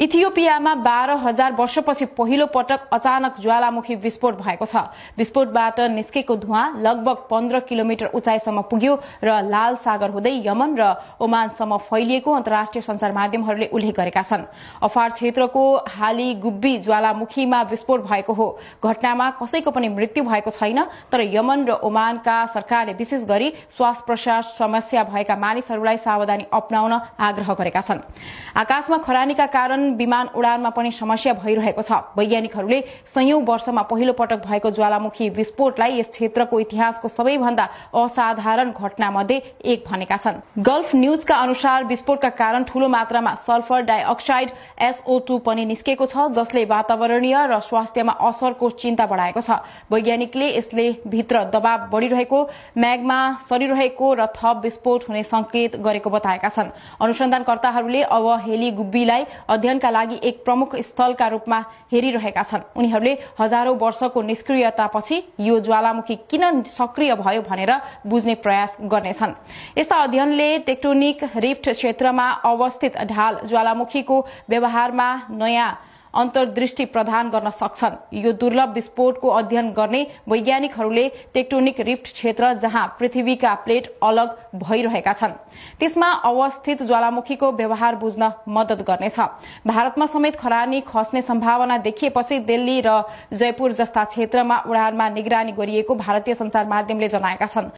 इथियोपियामा 12,000 वर्षपछि पहिलो पटक अचानक ज्वालामुखी विस्फोट भएको छ। विस्फोटबाट निस्केको धुवाँ लगभग 15 किलोमिटर उचाइसम्म पुग्यो र लाल सागर हुँदै यमन र ओमानसम्म फैलिएको अन्तर्राष्ट्रिय सञ्चार माध्यमहरूले उल्लेख गरेका छन्। अफार क्षेत्रको हाली गुब्बी ज्वालामुखीमा विस्फोट भएको हो। घटनामा कसैको पनि मृत्यु भएको छैन, तर यमन र ओमानका सरकारले विशेष गरी श्वास प्रश्वास समस्या भएका मानिसहरूलाई सावधानी अपनाउन आग्रह गरेका छन्। आकाशमा खरानीका कारण विमान उडानमा पनि समस्या भइरहेको छ। वैज्ञानिकहरूले सयौं वर्षमा पहिलो पटक भएको ज्वालामुखी विस्फोटलाई यस क्षेत्रको इतिहासको सबैभन्दा असाधारण घटनामध्ये एक भनेका छन्। गल्फ न्यूजका अनुसार विस्फोटका कारण ठूलो मात्रामा सल्फर डाइअक्साइड SO2 पनि निस्केको छ, जसले वातावरणीय र स्वास्थ्यमा असरको चिन्ता बढाएको छ। वैज्ञानिकले यसले भित्र दबाव बढिरहेको, म्याग्मा सरिरहेको र थप विस्फोट हुने संकेत गरेको बताएका छन्। अनुसन्धानकर्ताहरूले अब हेली गुब्बीलाई अध्ययनका लागि एक प्रमुख स्थलका रूपमा हेरिरहेका छन्। उनीहरूले हजारौं वर्षको निष्क्रियतापछि यो ज्वालामुखी किन सक्रिय भयो भनेर बुझ्ने प्रयास गर्नेछन्। यस्ता अध्ययनले टेक्टोनिक रिफ्ट क्षेत्रमा अवस्थित ढाल ज्वालामुखीको व्यवहारमा नयाँ अन्तर्दृष्टि प्रदान गर्न सक्छन्। यो दुर्लभ विस्फोटको अध्ययन गर्ने वैज्ञानिकहरूले टेक्टोनिक रिफ्ट क्षेत्र जहाँ पृथ्वीका प्लेट अलग भइरहेका छन् त्यसमा अवस्थित ज्वालामुखीको व्यवहार बुझ्न मद्दत गर्नेछ। भारतमा समेत खरानी खस्ने सम्भावना देखिएपछि दिल्ली र जयपुर जस्ता क्षेत्रमा उडानमा निगरानी गरिएको भारतीय सञ्चार माध्यमले जनाएका छन्।